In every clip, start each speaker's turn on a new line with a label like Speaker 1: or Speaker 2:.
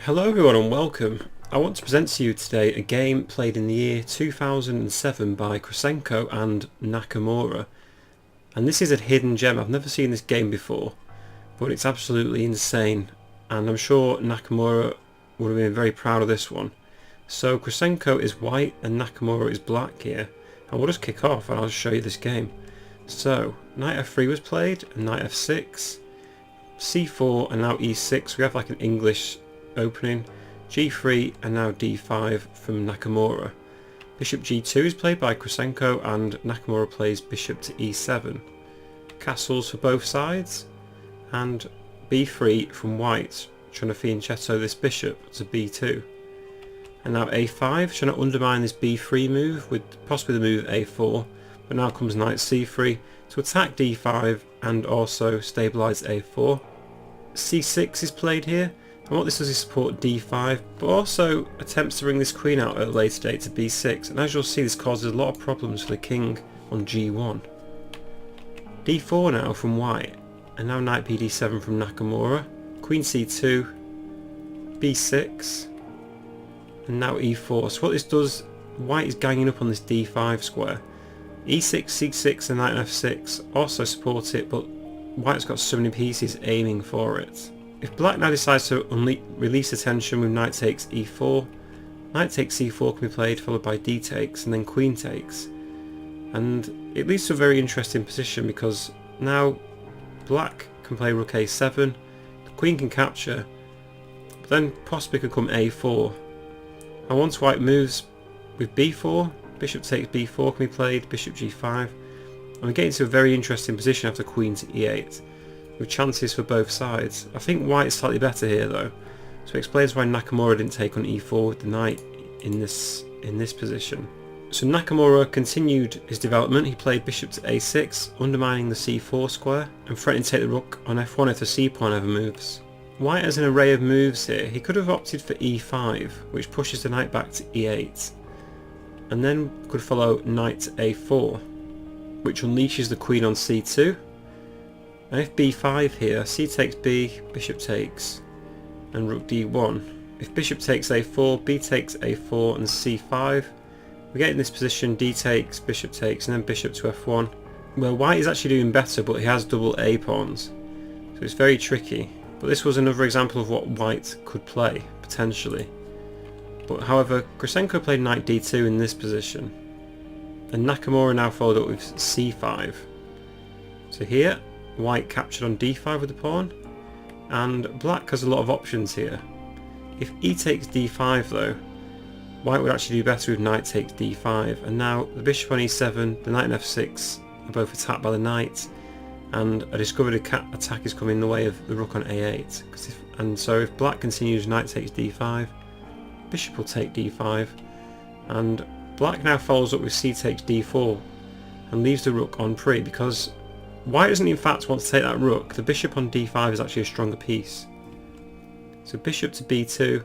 Speaker 1: Hello everyone and welcome. I want to present to you today a game played in the year 2007 by Krasenkow and Nakamura. And this is a hidden gem. I've never seen this game before, but it's absolutely insane. And I'm sure Nakamura would have been very proud of this one. So Krasenkow is white and Nakamura is black here. And we'll just kick off and I'll just show you this game. So, knight f3 was played, and knight f6, c4 and now e6. We have like an English opening, g3 and now d5 from Nakamura. Bishop g2 is played by Krasenkow and Nakamura plays bishop to e7. Castles for both sides, and b3 from white, trying to fianchetto this bishop to b2. And now a5, trying to undermine this b3 move with possibly the move a4, but now comes knight c3 to attack d5 and also stabilise a4. c6 is played here. And what this does is support d5, but also attempts to bring this queen out at a later date to b6, and as you'll see this causes a lot of problems for the king on g1. d4 now from white, and now knight bd7 from Nakamura, queen c2, b6, and now e4. So what this does, white is ganging up on this d5 square. e6, c6 and knight f6 also support it, but white's got so many pieces aiming for it. If black now decides to release the tension with knight takes e4, knight takes c4 can be played, followed by d takes and then queen takes. And it leads to a very interesting position because now black can play rook a7, the queen can capture, but then possibly could come a4. And once white moves with b4, bishop takes b4 can be played, bishop g5, and we get into a very interesting position after queen to e8. With chances for both sides. I think white is slightly better here though, so it explains why Nakamura didn't take on e4 with the knight in this position. So Nakamura continued his development. He played bishop to a6, undermining the c4 square and threatening to take the rook on f1 if the c pawn ever moves. White has an array of moves here. He could have opted for e5, which pushes the knight back to e8, and then could follow knight to a4, which unleashes the queen on c2. And if b5 here, c takes b, bishop takes, and rook d1. If bishop takes a4, b takes a4 and c5, we get in this position d takes, bishop takes, and then bishop to f1. Well, white is actually doing better, but he has double a pawns, so it's very tricky. But this was another example of what white could play, potentially. But however, Krasenkow played knight d2 in this position, and Nakamura now followed up with c5. So here, white captured on d5 with the pawn, and black has a lot of options here. If e takes d5 though, white would actually do better with knight takes d5, and now the bishop on e7, the knight and f6 are both attacked by the knight, and a discovered attack is coming in the way of the rook on a8. And so if black continues knight takes d5, bishop will take d5, and black now follows up with c takes d4 and leaves the rook on pre, because white doesn't in fact want to take that rook. The bishop on d5 is actually a stronger piece. So bishop to b2,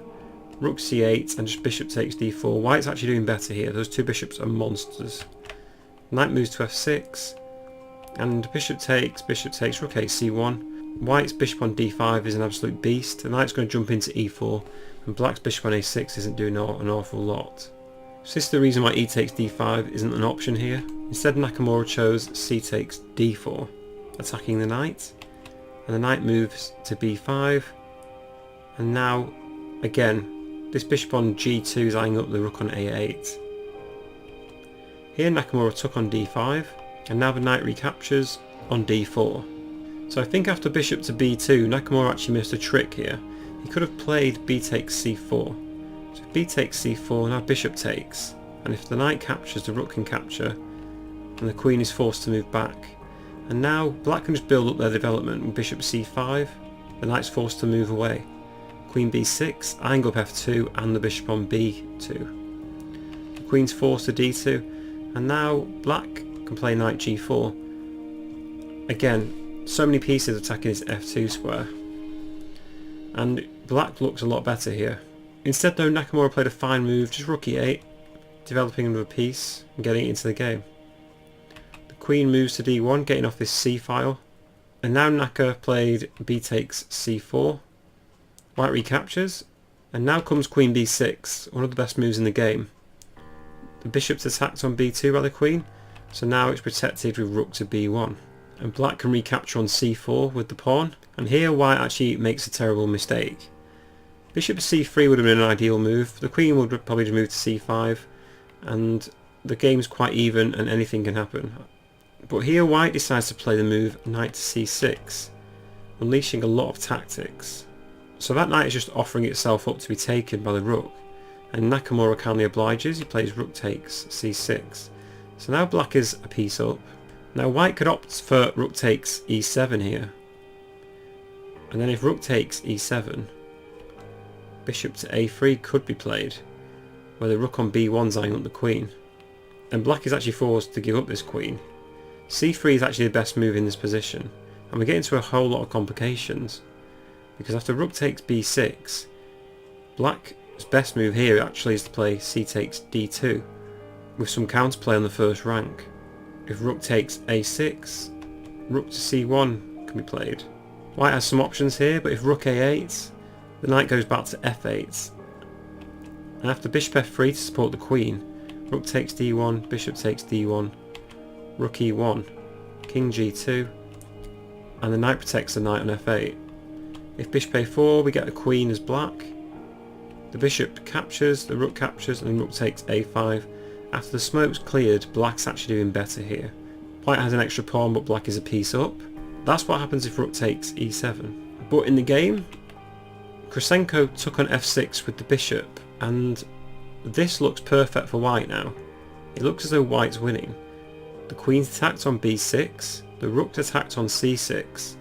Speaker 1: rook c8 and just bishop takes d4. White's actually doing better here. Those two bishops are monsters. Knight moves to f6 and bishop takes, rook c1. White's bishop on d5 is an absolute beast. The knight's going to jump into e4 and black's bishop on a6 isn't doing an awful lot. So this is the reason why e takes d5 isn't an option here. Instead Nakamura chose c takes d4, attacking the knight, and the knight moves to b5, and now again this bishop on g2 is eyeing up the rook on a8. Here Nakamura took on d5, and now the knight recaptures on d4. So I think after bishop to b2 Nakamura actually missed a trick here. He could have played b takes c4. So if b takes c4, now bishop takes, and if the knight captures, the rook can capture, and the queen is forced to move back. And now black can just build up their development with bishop c5, the knight's forced to move away. Queen b6, eyeing up f2 and the bishop on b2. The queen's forced to d2, and now black can play knight g4. Again, so many pieces attacking this f2 square. And black looks a lot better here. Instead though, Nakamura played a fine move, just rook e8, developing another piece and getting it into the game. The queen moves to d1, getting off this c file, and now Naka played b takes c4, white recaptures, And now comes queen b6, one of the best moves in the game. The bishop's attacked on b2 by the queen, so now it's protected with rook to b1. And black can recapture on c4 with the pawn, and here white actually makes a terrible mistake. Bishop to c3 would have been an ideal move. The queen would probably just move to c5, and the game's quite even and anything can happen. But here white decides to play the move knight to c6, unleashing a lot of tactics. So that knight is just offering itself up to be taken by the rook, and Nakamura kindly obliges. He plays rook takes c6. So now black is a piece up. Now white could opt for rook takes e7 here, and then if rook takes e7, bishop to a3 could be played, where the rook on b1's eyeing up the queen, and black is actually forced to give up this queen. c3 is actually the best move in this position, and we get into a whole lot of complications, because after rook takes b6, black's best move here actually is to play c takes d2, with some counterplay on the first rank. If rook takes a6, rook to c1 can be played. White has some options here, but if rook a8, the knight goes back to f8. And after bishop f3 to support the queen, rook takes d1, bishop takes d1, rook e1, king g2, and the knight protects the knight on f8. If bishop a4, we get a queen as black. The bishop captures, the rook captures, and rook takes a5. After the smoke's cleared, black's actually doing better here. White has an extra pawn, but black is a piece up. That's what happens if rook takes e7. But in the game, Krasenkow took on f6 with the bishop, and this looks perfect for white now. It looks as though white's winning. The queen's attacked on b6, the rook's attacked on c6.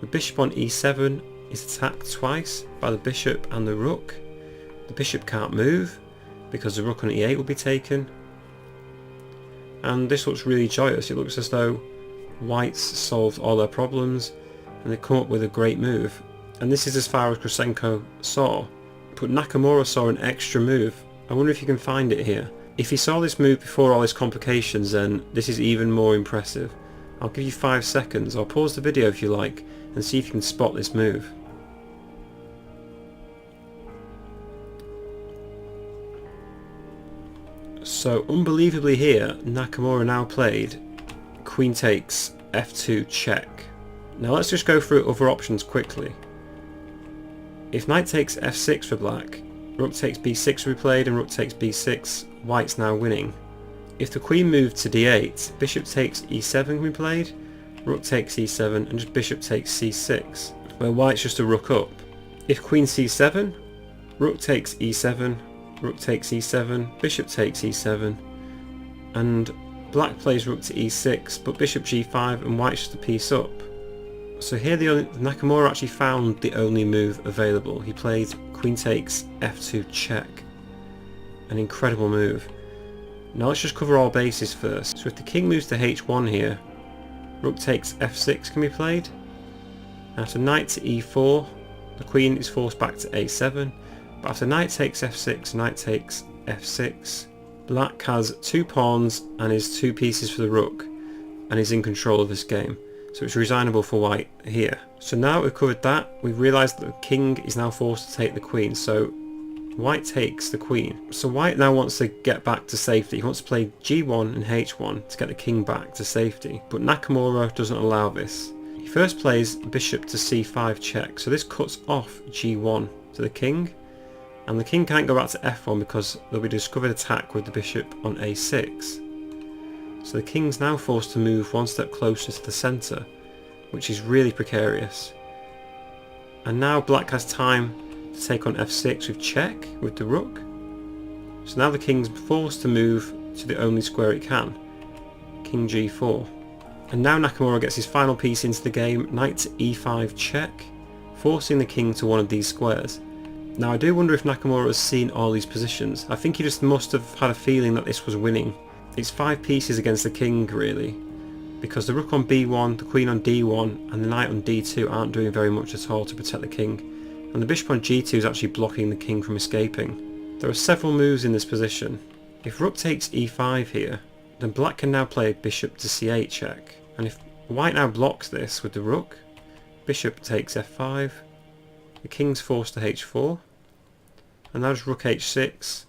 Speaker 1: The bishop on e7 is attacked twice by the bishop and the rook. The bishop can't move because the rook on e8 will be taken. And this looks really joyous. It looks as though white's solved all their problems and they come up with a great move. And this is as far as Krasenkow saw. But Nakamura saw an extra move. I wonder if you can find it here. If he saw this move before all his complications, then this is even more impressive. I'll give you 5 seconds. I'll pause the video if you like and see if you can spot this move. So unbelievably here, Nakamura now played queen takes f2 check. Now let's just go through other options quickly. If knight takes f6 for black, rook takes b6 will be played, and rook takes b6, white's now winning. If the queen moved to d8, bishop takes e7 can be played, rook takes e7, and just bishop takes c6, where white's just a rook up. If queen c7, rook takes e7, rook takes e7, bishop takes e7, and black plays rook to e6, but bishop g5, and white's just a piece up. So here Nakamura actually found the only move available. He played queen takes f2 check. An incredible move. Now let's just cover all bases first. So if the king moves to h1 here, rook takes f6 can be played. After knight to e4, the queen is forced back to a7. But after knight takes f6, knight takes f6, black has 2 pawns and is 2 pieces for the rook, and is in control of this game. So it's resignable for white here. So now we've covered that, we've realised that the king is now forced to take the queen, so white takes the queen. So white now wants to get back to safety. He wants to play g1 and h1 to get the king back to safety, but Nakamura doesn't allow this. He first plays bishop to c5 check, so this cuts off g1 to the king, and the king can't go back to f1 because there'll be a discovered attack with the bishop on a6. So the king's now forced to move one step closer to the centre, which is really precarious. And now black has time to take on f6 with check with the rook. So now the king's forced to move to the only square it can, king g4. And now Nakamura gets his final piece into the game, knight to e5 check, forcing the king to one of these squares. Now I do wonder if Nakamura has seen all these positions. I think he just must have had a feeling that this was winning. It's 5 pieces against the king really, because the rook on b1, the queen on d1 and the knight on d2 aren't doing very much at all to protect the king, and the bishop on g2 is actually blocking the king from escaping. There are several moves in this position. If rook takes e5 here, then black can now play bishop to c8 check, and if white now blocks this with the rook, bishop takes f5, the king's forced to h4, and now just rook h6,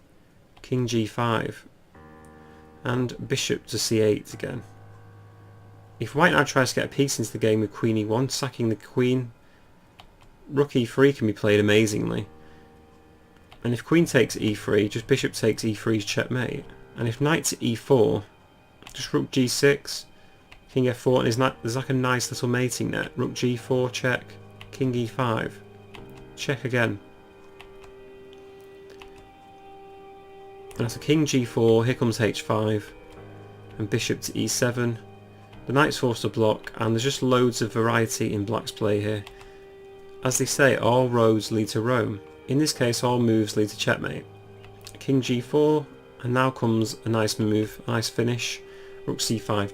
Speaker 1: king g5, and bishop to c8 again. If white now tries to get a piece into the game with queen e1, sacking the queen, rook e3 can be played amazingly. And if queen takes e3, just bishop takes e3's checkmate. And if knight to e4, just rook g6, king f4, and there's like a nice little mating net. Rook g4, check, king e5, check again. And after king g4, here comes h5, and bishop to e7. The knight's forced to block, and there's just loads of variety in black's play here. As they say, all roads lead to Rome. In this case, all moves lead to checkmate. King g4, and now comes a nice move, a nice finish, rook c5.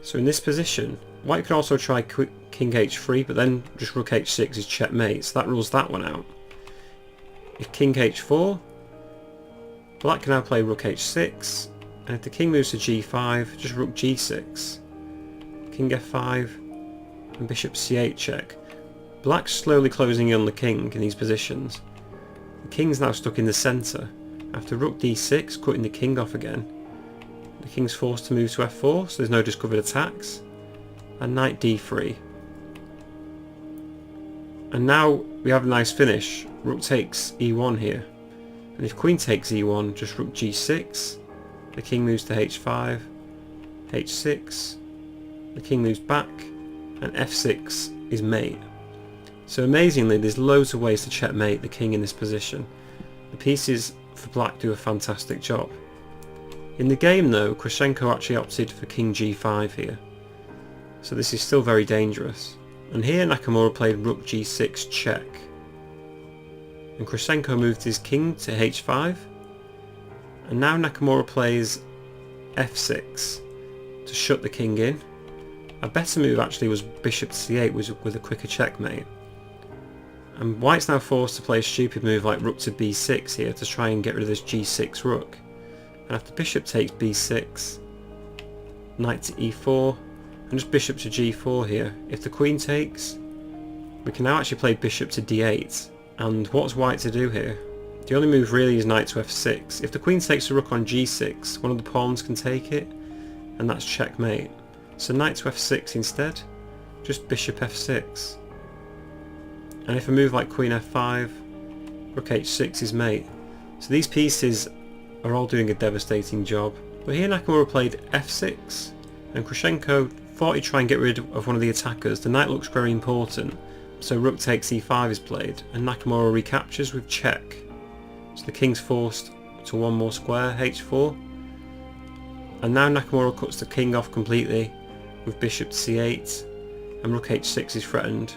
Speaker 1: So in this position, white could also try king h3, but then just rook h6 is checkmate, so that rules that one out. If king h4, black can now play rook h6, and if the king moves to g5, just rook g6, king f5, and bishop c8 check. Black's slowly closing in on the king in these positions. The king's now stuck in the centre. After rook d6, cutting the king off again, the king's forced to move to f4, so there's no discovered attacks, and knight d3. And now we have a nice finish. Rook takes e1 here, and if queen takes e1, just rook g6, the king moves to h5, h6, the king moves back, and f6 is mate. So amazingly, there's loads of ways to checkmate the king in this position. The pieces for black do a fantastic job. In the game though, Krasenkow actually opted for king g5 here, so this is still very dangerous. And here Nakamura played rook g6 check, and Krasenkow moved his king to h5, and now Nakamura plays f6 to shut the king in. A better move actually was bishop to c8 with a quicker checkmate. And white's now forced to play a stupid move like rook to b6 here to try and get rid of this g6 rook. And after bishop takes b6, knight to e4, and just bishop to g4 here. If the queen takes, we can now actually play bishop to d8. And what's white to do here? The only move really is knight to f6. If the queen takes a rook on g6, one of the pawns can take it, and that's checkmate. So knight to f6 instead, just bishop f6. And if a move like queen f5, rook h6 is mate. So these pieces are all doing a devastating job. But here Nakamura played f6, and Krasenkow thought he'd try and get rid of one of the attackers. The knight looks very important, so rook takes e5 is played, and Nakamura recaptures with check. So the king's forced to one more square, h4. And now Nakamura cuts the king off completely with bishop to c8, and rook h6 is threatened,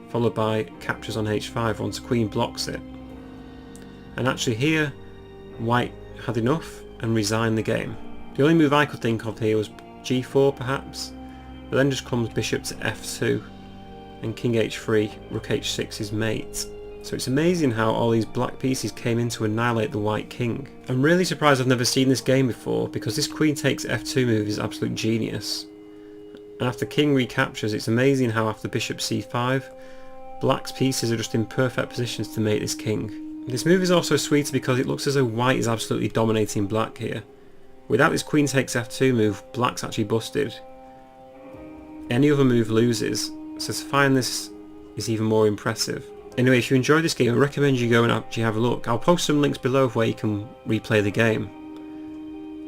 Speaker 1: followed by captures on h5 once the queen blocks it. And actually here, white had enough and resigned the game. The only move I could think of here was g4 perhaps, but then just comes bishop to f2, and king h3, rook h6 is mate. So it's amazing how all these black pieces came in to annihilate the white king. I'm really surprised I've never seen this game before, because this queen takes f2 move is absolute genius. And after king recaptures, it's amazing how after bishop c5, black's pieces are just in perfect positions to mate this king. This move is also sweeter because it looks as though white is absolutely dominating black here. Without this queen takes f2 move, black's actually busted. Any other move loses, so to find this is even more impressive. Anyway, if you enjoyed this game, I recommend you go and actually have a look. I'll post some links below of where you can replay the game,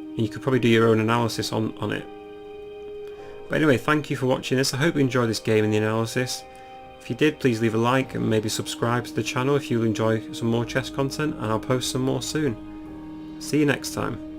Speaker 1: and you could probably do your own analysis on it. But anyway, thank you for watching this. I hope you enjoyed this game and the analysis. If you did, please leave a like and maybe subscribe to the channel if you enjoy some more chess content, and I'll post some more soon. See you next time.